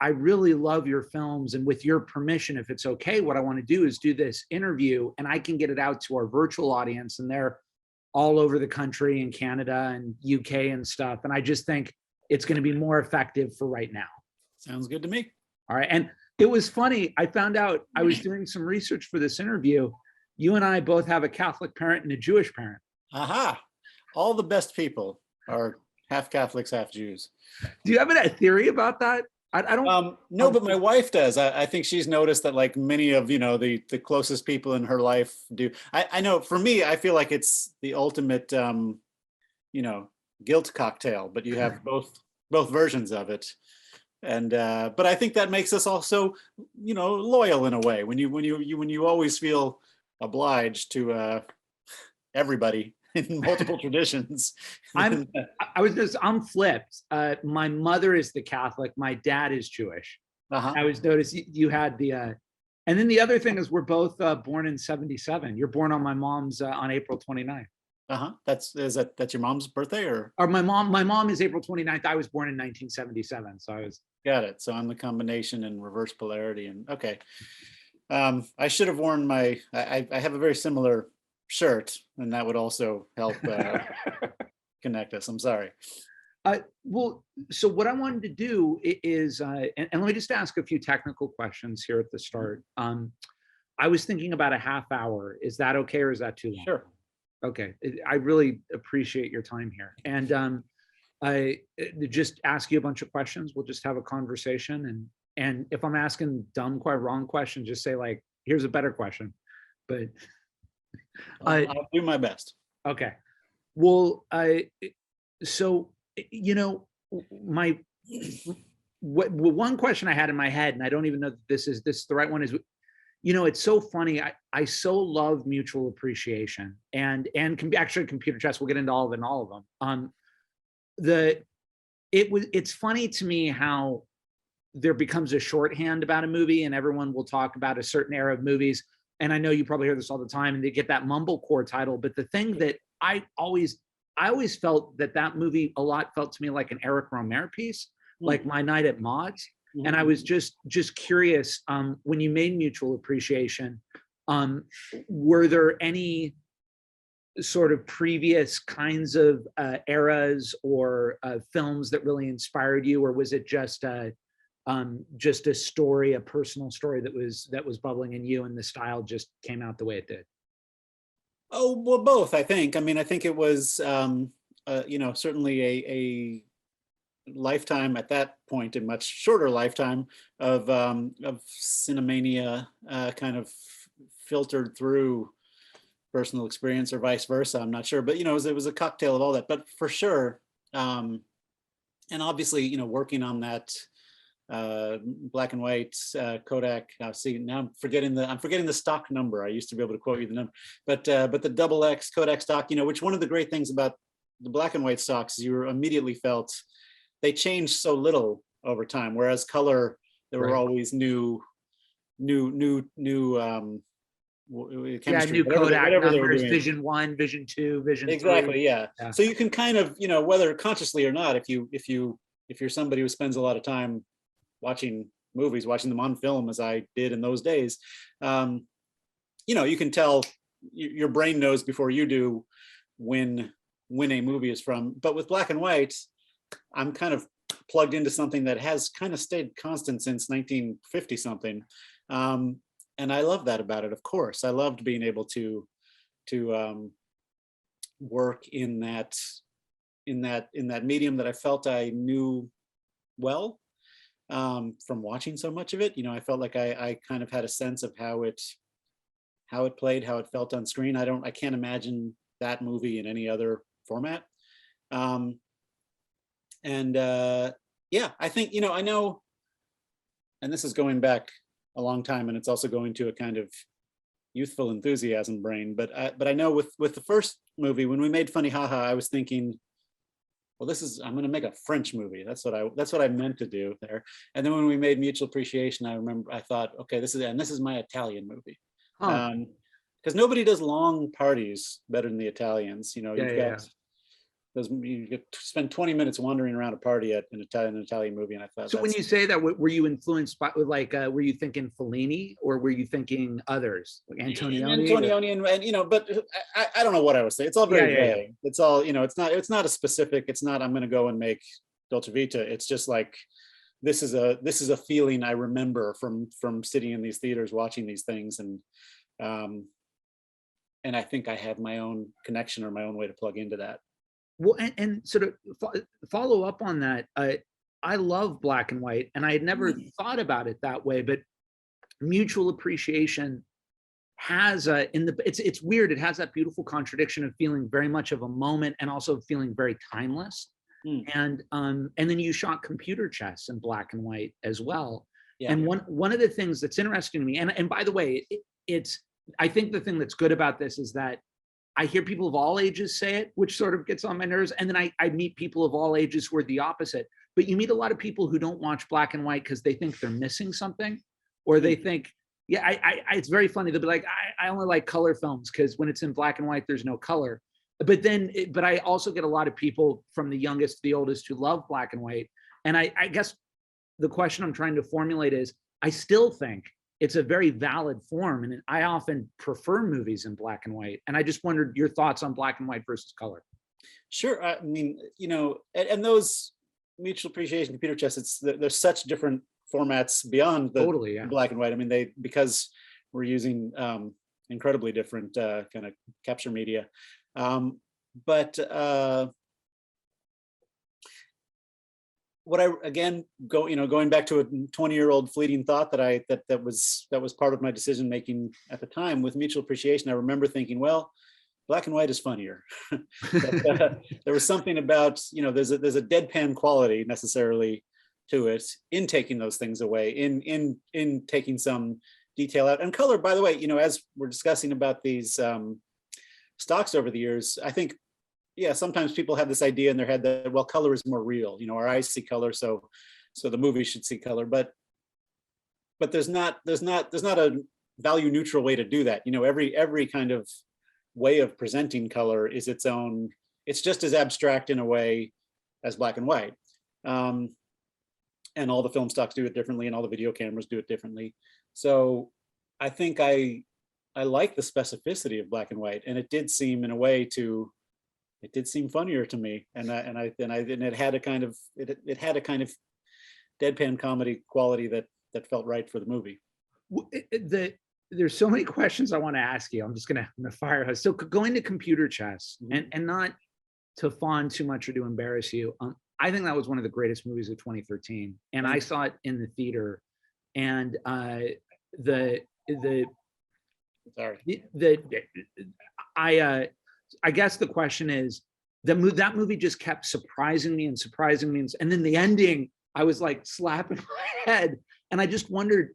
I really love your films. And with your permission, if it's okay, what I want to do is do this interview and I can get it out to our virtual audience. And they're all over the country and Canada and UK and stuff. And I just think it's going to be more effective for right now. Sounds good to me. All right. And it was funny. I found out I was doing some research for this interview. You and I both have a Catholic parent and a Jewish parent. Aha. All the best people are half Catholics, half Jews. Do you have a theory about that? I don't. No, but my wife does. I think she's noticed that, like many of the closest people in her life do. I know for me, I feel like it's the ultimate guilt cocktail. But you have both versions of it, and but I think that makes us also loyal in a way. When you always feel obliged to everybody in multiple traditions. I'm flipped. My mother is the Catholic. My dad is Jewish. I was noticed you had the, and then the other thing is we're both born in 77. You're born on my mom's on April 29th. That's your mom's birthday or my mom is April 29th. I was born in 1977. So I was. Got it. So I'm the combination and reverse polarity and okay. I should have worn I have a very similar shirt, and that would also help connect us. I'm sorry. Well, so what I wanted to do is, and let me just ask a few technical questions here at the start. I was thinking about a half hour. Is that okay, or is that too long? Sure. Okay. I really appreciate your time here. And I just ask you a bunch of questions. We'll just have a conversation. And if I'm asking wrong questions, just say like, here's a better question. But I'll do my best. Okay. Well, so, one question I had in my head, and I don't even know that this is the right one, is, it's so funny. I so love mutual appreciation and actually computer chess. We'll get into all of them. It's funny to me how there becomes a shorthand about a movie and everyone will talk about a certain era of movies. And I know you probably hear this all the time and they get that mumblecore title. But the thing that I always felt that movie a lot felt to me like an Eric Romer piece, like My Night at Maud's. And I was just curious, when you made Mutual Appreciation, were there any sort of previous kinds of eras or films that really inspired you, or was it just a story, a personal story that was bubbling in you, and the style just came out the way it did? Oh, well, both, I think. I mean, I think it was, certainly a lifetime at that point, a much shorter lifetime of cinemania, kind of filtered through personal experience or vice versa. I'm not sure, but it was a cocktail of all that. But for sure, and obviously, working on that black and white Kodak. See, now I'm forgetting the stock number. I used to be able to quote you the number, but the double X Kodak stock. Which one of the great things about the black and white stocks, you immediately felt they changed so little over time, whereas color, there were always new chemistry, new Kodak numbers, Vision 1, Vision 2, Vision 3. Exactly, yeah. So you can kind of, whether consciously or not, if you're somebody who spends a lot of time watching movies, watching them on film, as I did in those days, you can tell, your brain knows before you do when a movie is from. But with black and white, I'm kind of plugged into something that has kind of stayed constant since 1950 something. And I love that about it. Of course, I loved being able to work in that medium that I felt I knew well, from watching so much of it. I felt like I kind of had a sense of how it played, how it felt on screen. I can't imagine that movie in any other format. I think, I know, and this is going back a long time, and it's also going to a kind of youthful enthusiasm brain, but I know with the first movie, when we made Funny Haha, I was thinking, well, I'm going to make a French movie. That's what I meant to do there. And then when we made Mutual Appreciation, I thought, okay, this is my Italian movie. Because nobody does long parties better than the Italians. those you get to spend 20 minutes wandering around a party at an Italian movie, and I thought So when that's you say that, were you influenced by like, were you thinking Fellini or were you thinking others like and Antonioni? Or, Antonioni, and you know, but I don't know what I was saying. It's all yeah, very yeah, yeah. vague. It's all, you know, it's not a specific. It's not I'm going to go and make Dolce Vita. It's just like this is a feeling I remember from sitting in these theaters watching these things, um, and I think I have my own connection or my own way to plug into that. Well, and sort of follow up on that. I love black and white, and I had never thought about it that way. But mutual appreciation has it's weird. It has that beautiful contradiction of feeling very much of a moment and also feeling very timeless. Mm, And then you shot computer chess in black and white as well. yeah. And one of the things that's interesting to me, and by the way, it's I think the thing that's good about this is that I hear people of all ages say it, which sort of gets on my nerves. And then I meet people of all ages who are the opposite. But you meet a lot of people who don't watch black and white because they think they're missing something, or they think, yeah, it's very funny. They'll be like, I only like color films because when it's in black and white, there's no color. But I also get a lot of people from the youngest to the oldest who love black and white. And I guess the question I'm trying to formulate is, I still think it's a very valid form. And I often prefer movies in black and white. And I just wondered your thoughts on black and white versus color. Sure. I mean, you know, and those mutual appreciation computer chess, there's such different formats beyond the Totally, yeah. black and white. I mean, because we're using incredibly different kind of capture media. But what I again going back to a 20-year-old fleeting thought that was part of my decision making at the time with mutual appreciation. I remember thinking, well, black and white is funnier. There was something about, you know, there's a deadpan quality necessarily to it in taking those things away, in taking some detail out. And color, by the way, you know, as we're discussing about these stocks over the years, I think, yeah, sometimes people have this idea in their head that, well, color is more real. You know, our eyes see color, so the movie should see color. But there's not a value neutral way to do that. You know, every kind of way of presenting color is its own. It's just as abstract in a way as black and white. And all the film stocks do it differently, and all the video cameras do it differently. So I think I like the specificity of black and white, and it did seem in a way it did seem funnier to me, and it had a kind of deadpan comedy quality that felt right for the movie. There's so many questions I want to ask you. I'm gonna fire. So going to computer chess, and not to fawn too much or to embarrass you, I think that was one of the greatest movies of 2013, and I saw it in the theater, and the Sorry. I guess the question is, that movie just kept surprising me, and then the ending, I was like slapping my head, and I just wondered,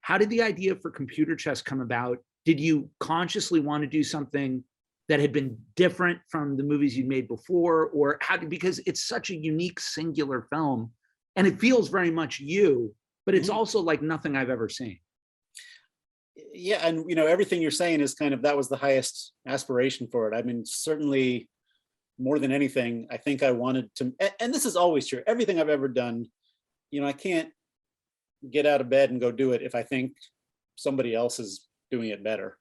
how did the idea for computer chess come about? Did you consciously want to do something that had been different from the movies you'd made before, or because it's such a unique, singular film, and it feels very much you, but it's also like nothing I've ever seen. Yeah, and you know, everything you're saying is kind of, that was the highest aspiration for it. I mean, certainly more than anything, I think I wanted to, and this is always true, everything I've ever done, you know, I can't get out of bed and go do it if I think somebody else is doing it better,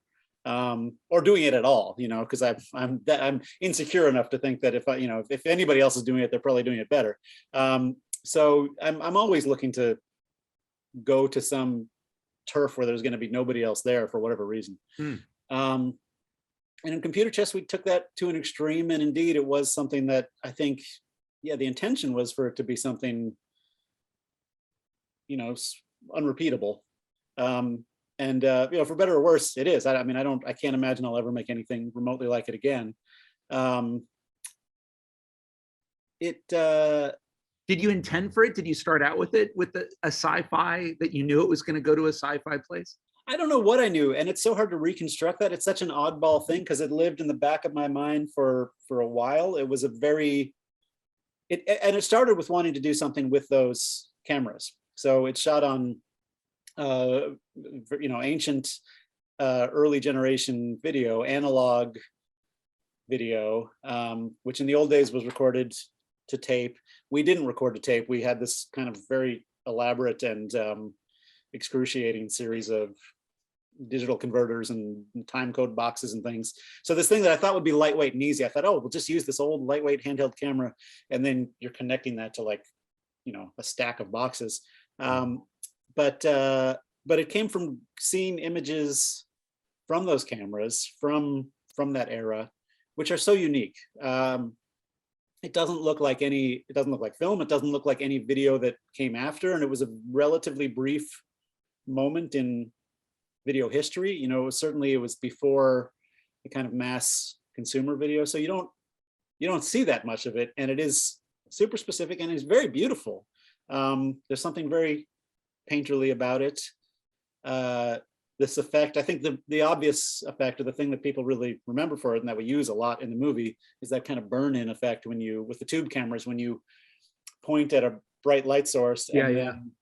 or doing it at all, you know, because I'm insecure enough to think that if anybody else is doing it, they're probably doing it better. So I'm always looking to go to some turf where there's going to be nobody else there for whatever reason. And in computer chess, we took that to an extreme, and indeed it was something that I think, yeah, the intention was for it to be something, you know, unrepeatable. And you know, for better or worse, it is. I mean, I can't imagine I'll ever make anything remotely like it again. Did you intend for it? Did you start out with it with a sci-fi that you knew it was going to go to a sci-fi place? I don't know what I knew, and it's so hard to reconstruct that. It's such an oddball thing because it lived in the back of my mind for a while. It was and it started with wanting to do something with those cameras. So it's shot on, you know, ancient, early generation video, analog video, which in the old days was recorded to tape. We didn't record to tape. We had this kind of very elaborate and excruciating series of digital converters and time code boxes and things. So this thing that I thought would be lightweight and easy, I thought, oh, we'll just use this old lightweight handheld camera, and then you're connecting that to, like, you know, a stack of boxes. But it came from seeing images from those cameras from that era, which are so unique. It doesn't look like any, it doesn't look like film. It doesn't look like any video that came after. And it was a relatively brief moment in video history. You know, certainly it was before the kind of mass consumer video. So you don't see that much of it. And it is super specific and it's very beautiful. There's something very painterly about it. This effect, I think the obvious effect, or the thing that people really remember for it and that we use a lot in the movie, is that kind of burn-in effect when you, with the tube cameras, when you point at a bright light source and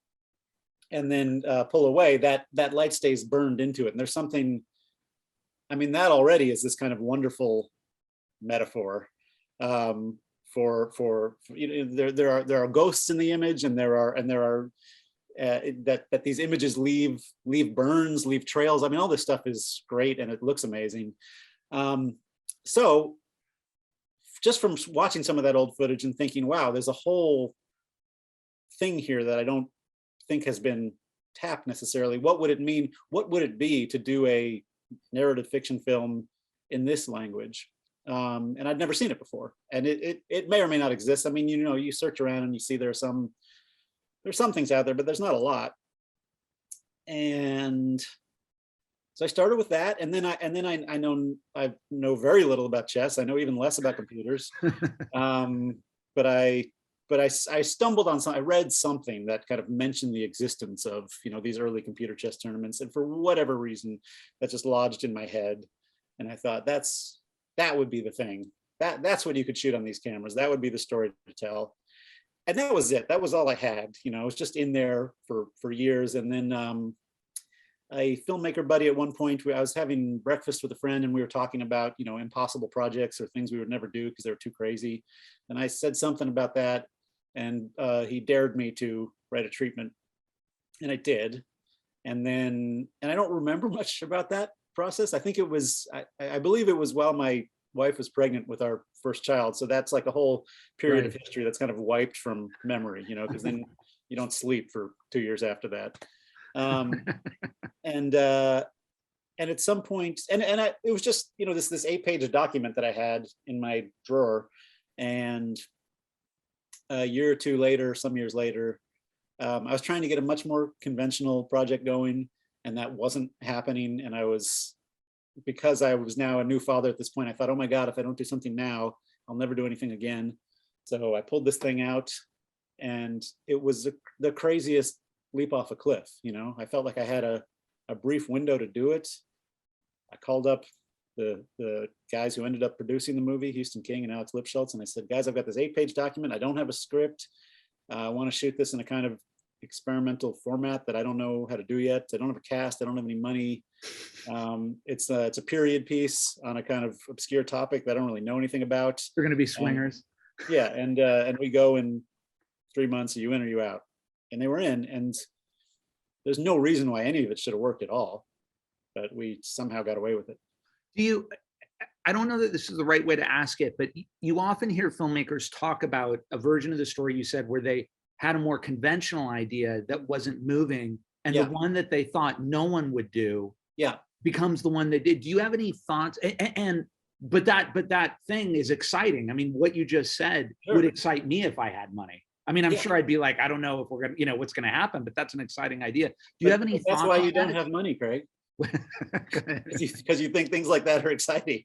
then pull away, that light stays burned into it. And there's something, I mean, that already is this kind of wonderful metaphor for you know, there are ghosts in the image, and there are that these images leave burns, leave trails. I mean, all this stuff is great and it looks amazing. So just from watching some of that old footage and thinking, wow, there's a whole thing here that I don't think has been tapped necessarily. What would it mean? What would it be to do a narrative fiction film in this language? And I'd never seen it before. And it may or may not exist. I mean, you know, you search around and you see there's some things out there, but there's not a lot. And so I started with that, and then I know very little about chess. I know even less about computers. But I stumbled on I read something that kind of mentioned the existence of, you know, these early computer chess tournaments, and for whatever reason that just lodged in my head. And I thought that would be the thing. That's what you could shoot on these cameras. That would be the story to tell. And that was it. That was all I had. You know, it was just in there for years. And then a filmmaker buddy at one point, I was having breakfast with a friend and we were talking about, you know, impossible projects or things we would never do because they were too crazy. And I said something about that, and he dared me to write a treatment, and I did. And I don't remember much about that process. I think it was, I believe it was while my wife was pregnant with our first child. So that's like a whole period of history that's kind of wiped from memory, you know, because then you don't sleep for 2 years after that. And at some point, it was just, you know, this 8-page document that I had in my drawer. And a year or two later, some years later, I was trying to get a much more conventional project going, and that wasn't happening. And because I was now a new father at this point, I thought, oh my God, if I don't do something now, I'll never do anything again. So I pulled this thing out, and it was the craziest leap off a cliff. You know, I felt like I had a brief window to do it. I called up the guys who ended up producing the movie, Houston King and Alex Lipschultz, and I said, guys, I've got this 8-page document. I don't have a script. I want to shoot this in a kind of experimental format that I don't know how to do yet. I don't have a cast. I don't have any money. It's a period piece on a kind of obscure topic that I don't really know anything about. They're going to be swingers. Yeah, and we go in 3 months. Are you in or you out? And they were in, and there's no reason why any of it should have worked at all, but we somehow got away with it. I don't know that this is the right way to ask it, but you often hear filmmakers talk about a version of the story you said where they had a more conventional idea that wasn't moving, and the one that they thought no one would do becomes the one they did. Do you have any thoughts? But that thing is exciting. I mean, what you just said would excite me if I had money. I mean, I'm sure I'd be like, I don't know if we're gonna, you know, what's gonna happen, but that's an exciting idea. Do you have any thoughts? That's why you don't have money, Craig. Because you think things like that are exciting.